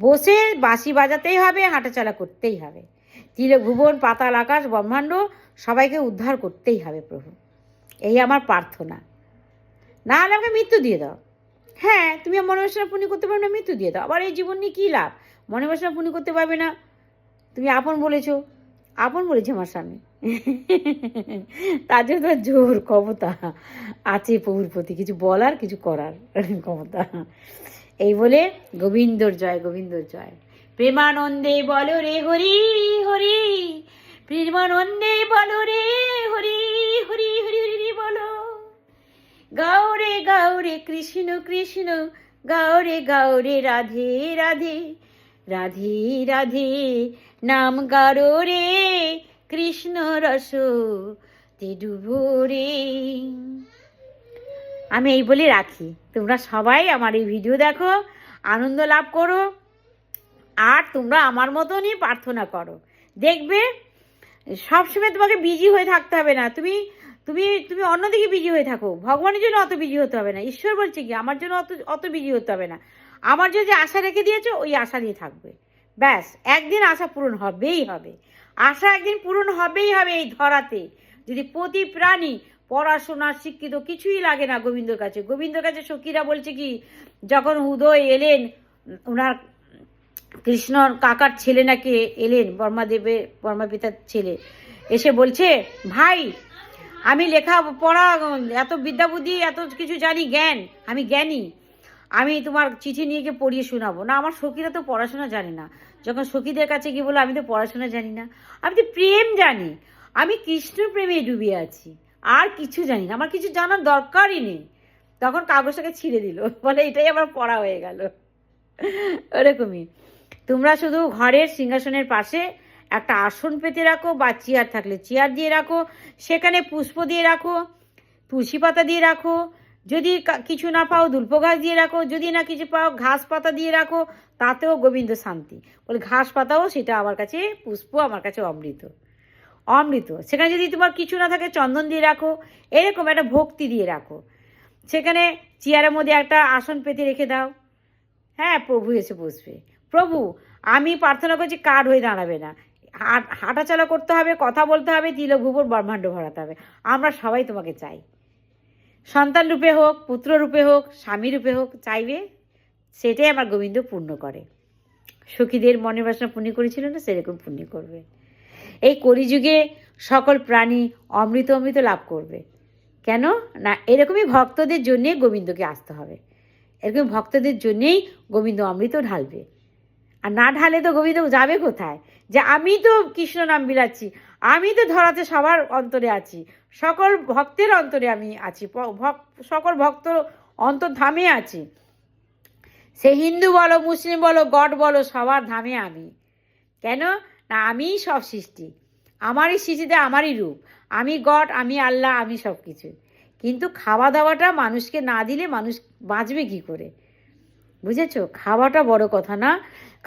বসে বাঁশি বাজাতেই হবে, হাঁটাচলা করতেই হবে, তিলক ভুবন পাতাল আকাশ ব্রহ্মাণ্ড সবাইকে উদ্ধার করতেই হবে প্রভু। এই আমার প্রার্থনা। না হলে আমাকে মৃত্যু দিয়ে দাও। হ্যাঁ, তুমি মনে বাসনা পূর্ণ করতে পারবে না, মৃত্যু দিয়ে দাও। আবার এই জীবন নিয়ে কী লাভ? মনে বাসনা পূর্ণ করতে পারবে না, তুমি আপন বলেছে আমার স্বামী তার জন্য তো জোর ক্ষমতা আছে প্রভুর প্রতি, কিছু বলার কিছু করার ক্ষমতা। এই বলে গোবিন্দর জয়, গোবিন্দর জয়। প্রেমানন্দে বলো রে হরি হরি, প্রেমানন্দে বলো রে হরি হরি হরি হরি বলো। গাও রে কৃষ্ণ কৃষ্ণ, গাও রে রাধে রাধে, রাধে রাধে নাম গারো রে কৃষ্ণ রস তে ডুবো রে। আমি এই বলে রাখি, তোমরা সবাই আমার এই ভিডিও দেখো, আনন্দ লাভ করো, আর তোমরা আমার মতনই প্রার্থনা করো। দেখবে সবসময় তোমাকে বিজি হয়ে থাকতে হবে না। তুমি তুমি তুমি অন্যদিকে বিজি হয়ে থাকো, ভগবানের জন্য অত বিজি হতে হবে না। ঈশ্বর বলছে কি আমার জন্য অত বিজি হতে হবে না। আমার যদি আশা রেখে দিয়েছো ওই আশা নিয়ে থাকবে, ব্যাস। একদিন আশা পূরণ হবেই হবে, আশা একদিন পূরণ হবেই হবে এই ধরাতে। যদি প্রতি প্রাণী পড়াশোনা শিক্ষিত কিছুই লাগে না গোবিন্দর কাছে। গোবিন্দর কাছে সখীরা বলছে কি, যখন উদয় এলেন, ওনার কৃষ্ণর কাকার ছেলে নাকি এলেন, বর্মা পিতার ছেলে, এসে বলছে ভাই আমি লেখা পড়া এত বিদ্যা বুদ্ধি এত কিছু জানি, জ্ঞান, আমি জ্ঞানী, আমি তোমার চিঠি নিয়ে গিয়ে পড়িয়ে শোনাবো না। আমার সখীরা তো পড়াশোনা জানে না। যখন সখীদের কাছে গিয়ে বলো আমি তো পড়াশোনা জানি না, আমি তো প্রেম জানি, আমি কৃষ্ণ প্রেমে ডুবে আছি, আর কিছু জানি না, আমার কিছু জানার দরকারই নেই। তখন কাগজটাকে ছিঁড়ে দিল, বলে এটাই আমার পড়া হয়ে গেল। ওরকমই তোমরা শুধু ঘরের সিংহাসনের পাশে একটা আসন পেতে রাখো, বা চেয়ার থাকলে চেয়ার দিয়ে রাখো, সেখানে পুষ্প দিয়ে রাখো, তুলসী পাতা দিয়ে রাখো, যদি কিছু না পাও দুল্প ঘাস দিয়ে রাখো, যদি না কিছু পাও ঘাস পাতা দিয়ে রাখো, তাতেও গোবিন্দ শান্তি। বলে ঘাস পাতাও সেটা আমার কাছে পুষ্প, আমার কাছে অমৃত, অমৃত। সেখানে যদি তোমার কিছু না থাকে চন্দন দিয়ে রাখো, এরকম একটা ভক্তি দিয়ে রাখো। সেখানে চেয়ারের মধ্যে একটা আসন পেতে রেখে দাও, হ্যাঁ প্রভু এসে বসবে। প্রভু আমি প্রার্থনা করছি কার্ড হয়ে দাঁড়াবে না, হাঁটাচলা করতে হবে, কথা বলতে হবে, তিলক ভুবন ব্রহ্মাণ্ড ভরাতে হবে। আমরা সবাই তোমাকে চাই, সন্তান রূপে হোক, পুত্র রূপে হোক, স্বামী রূপে হোক, চাইবে। সেটাই আমার গোবিন্দ পূর্ণ করে। সখীদের মনের বাসনা পূর্ণ করেছিল না, সেরকম পূর্ণ করবে। এই কলিযুগে সকল প্রাণী অমৃত অমৃত লাভ করবে। কেন না, এরকমই ভক্তদের জন্যে গোবিন্দকে আসতে হবে, এরকম ভক্তদের জন্যেই গোবিন্দ অমৃত ঢালবে। আর না ঢালে তো গোবিন্দ যাবে কোথায়? যে আমি তো কৃষ্ণ নাম বিলাচ্ছি, আমি তো ধরাতে সবার অন্তরে আছি, সকল ভক্তের অন্তরে আমি আছি, সকল ভক্ত অন্তর্ধামে আছি। সে হিন্দু বলো, মুসলিম বলো, গড বলো, সবার ধামে আমি। কেন না, আমিই সব সৃষ্টি, আমারই সৃষ্টিতে আমারই রূপ, আমি গড, আমি আল্লাহ, আমি সব কিছু। কিন্তু খাওয়া দাওয়াটা মানুষকে না দিলে মানুষ বাঁচবে কি করে? বুঝেছো? খাওয়াটা বড় কথা না,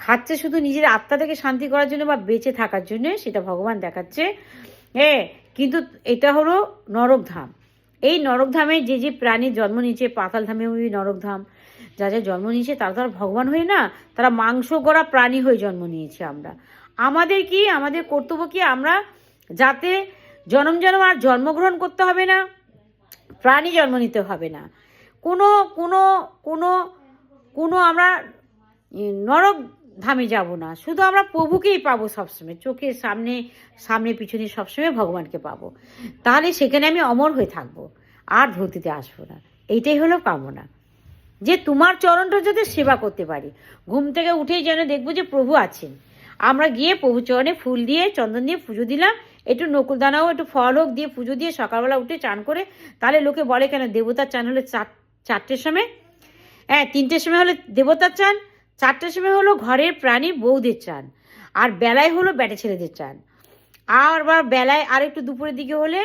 খাচ্ছে শুধু নিজের আত্মাটাকে শান্তি করার জন্য বা বেঁচে থাকার জন্য, সেটা ভগবান দেখাচ্ছে। হ্যাঁ, কিন্তু এটা হলো নরকধাম। এই নরকধামে যে যে প্রাণীর জন্ম নিয়েছে, পাতাল ধামে ওই নরকধাম, যা যা জন্ম নিয়েছে তারা তো আর ভগবান হয়ে না, তারা মাংস গড়া প্রাণী হয়ে জন্ম নিয়েছে। আমরা আমাদের কি, আমাদের কর্তব্য কি, আমরা যাতে জন্ম জন্ম আর জন্মগ্রহণ করতে হবে না, প্রাণী জন্ম নিতে হবে না, কোনো কোনো কোনো কোনো আমরা নরক ধামে যাব না, শুধু আমরা প্রভুকেই পাবো সবসময়, চোখের সামনে সামনে পিছনে সবসময় ভগবানকে পাবো। তাহলে সেখানে আমি অমর হয়ে থাকবো, আর ধরতিতে আসবো না। এইটাই হলো কামনা, যে তোমার চরণটা যাতে সেবা করতে পারি। ঘুম থেকে উঠেই যেন দেখবো যে প্রভু আছেন। আমরা গিয়ে প্রভু চরণে ফুল দিয়ে চন্দন দিয়ে পুজো দিলাম, একটু নকুলদানাও একটু ফল হোক দিয়ে পুজো দিয়ে সকালবেলা উঠে চান করে, তাহলে লোকে বলে কেন দেবতার চান হলে চারটের সময়, হ্যাঁ 3টের সময় হলো দেবতার চান, 4টের সময় হলো ঘরের প্রাণী বউদের চান, আর বেলায় হলো ব্যাটে ছেলেদের চান, আর বা বেলায় আর একটু দুপুরের দিকে হলে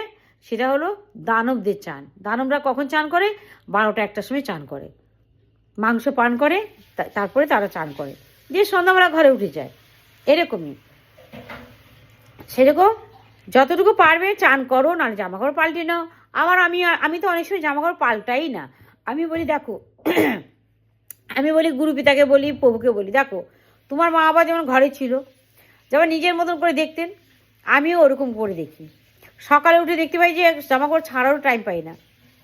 সেটা হলো দানবদের চান। দানবরা কখন চান করে? 12টা 1টার সময় চান করে, মাংস পান করে, তারপরে তারা চান করে, দিয়ে সন্ধ্যাবেলা ঘরে উঠে যায়। এরকমই সেরকম যতটুকু পারবে চান করো, না জামাকাপড় পাল্টে নাও। আবার আমি তো অনেক সময় জামাকাপড় পাল্টাই না। আমি বলি দেখো, আমি বলি গুরু পিতাকে বলি, প্রভুকে বলি, দেখো তোমার মা বাবা যেমন ঘরে ছিল, যেমন নিজের মতন করে দেখতেন, আমিও ওরকম করে দেখি। সকালে উঠে দেখতে পাই যে জামাকাপড় ছাড়ারও টাইম পাই না,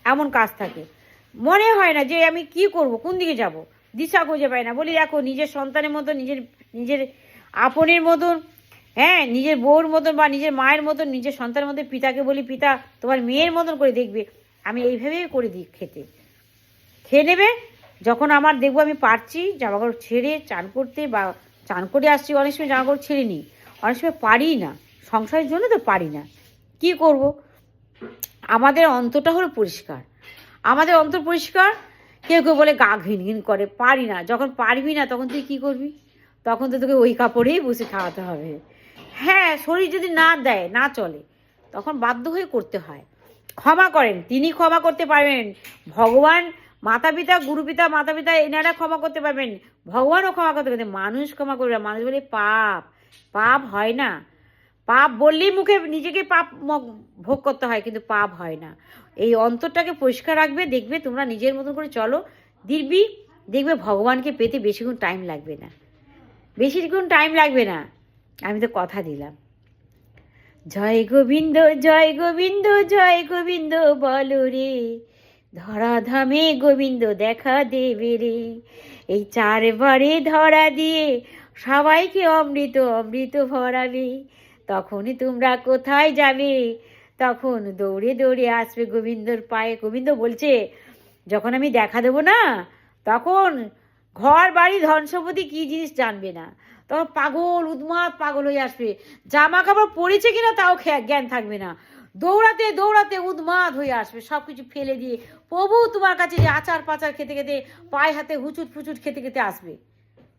এমন কাজ থাকে, মনে হয় না যে আমি কি করব, কোন দিকে যাব, দিশা খুঁজে পাই না। বলি দেখো নিজের সন্তানের মতন, নিজের আপনের মতন, হ্যাঁ নিজের বউর মতন বা নিজের মায়ের মতন, নিজের সন্তানের মতন পিতাকে বলি, পিতা তোমার মেয়ের মতন করে দেখবে। আমি এইভাবেই করে দিই, খেয়ে নেবে। যখন আমার দেখবো আমি পারছি জামাকাপড় ছেড়ে চান করতে, বা চান করে আসছি, অনেক সময় জামাকাপড় ছেড়ে নিই, অনেক সময় পারি না, সংসারের জন্য তো পারি না, কি করব? আমাদের অন্তরটা হলো পরিষ্কার, আমাদের অন্তর পরিষ্কার। কেউ কেউ বলে গা ঘিন ঘিন করে, পারি না। যখন পারবি না তখন তুই কী করবি? তখন তো তোকে ওই কাপড়েই বসে খাওয়াতে হবে। হ্যাঁ, শরীর যদি না দেয়, না চলে, তখন বাধ্য হয়ে করতে হয়। ক্ষমা করেন, তিনি ক্ষমা করতে পারবেন। ভগবান, মাতা পিতা, গুরু পিতা, মাতা পিতা, এনারা ক্ষমা করতে পারবেন, ভগবানও ক্ষমা করতে পারবেন, মানুষ ক্ষমা করবে না। মানুষ বলে পাপ, পাপ হয় না। পাপ বললেই মুখে নিজেকে পাপ ভোগ করতে হয়, কিন্তু পাপ হয় না। এই অন্তরটাকে পরিষ্কার রাখবে, দেখবে তোমরা নিজের মতন করে চলো, দিব্যি দেখবে ভগবানকে পেতে বেশিক্ষণ টাইম লাগবে না, বেশিক্ষণ টাইম লাগবে না, আমি তো কথা দিলাম। জয় গোবিন্দ জয় গোবিন্দ জয় গোবিন্দ বলো রে, ধরাধামে গোবিন্দ দেখা দেবে রে, এই 4 বারে ধরা দিয়ে সবাইকে অমৃত অমৃত ভরাবে, তখনই তোমরা কোথায় যাবে, তখন দৌড়ে দৌড়ে আসবে গোবিন্দর পায়ে। গোবিন্দ বলছে যখন আমি দেখা দেবো না, তখন ঘর বাড়ি ধন সম্পত্তি কী জিনিস জানবে না, তখন পাগল উন্মাদ পাগল হয়ে আসবে, জামা কাপড় পরেছে কিনা তাও জ্ঞান থাকবে না, দৌড়াতে দৌড়াতে উন্মাদ হয়ে আসবে, সব কিছু ফেলে দিয়ে প্রভু তোমার কাছে যে আচার পাচার খেতে খেতে পায়ে হাতে হুচুট ফুচুট খেতে খেতে আসবে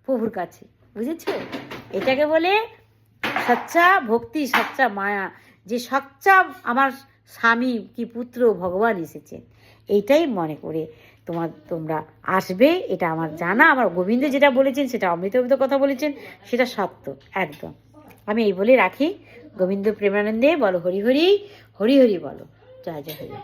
প্রভুর কাছে। বুঝেছো? এটাকে বলে সচ্চা ভক্তি, সচ্চা মায়া, যে সচ্চা আমার স্বামী কি পুত্র ভগবান এসেছেন, এইটাই মনে করে তোমরা আসবে। এটা আমার জানা, আমার গোবিন্দ যেটা বলেছেন সেটা অমৃত অমৃত কথা বলেছেন, সেটা সত্য একদম। আমি এই বলে রাখি। গোবিন্দ প্রেমানন্দে বলো হরি হরি, হরি হরি বলো, জয় জয় হরি।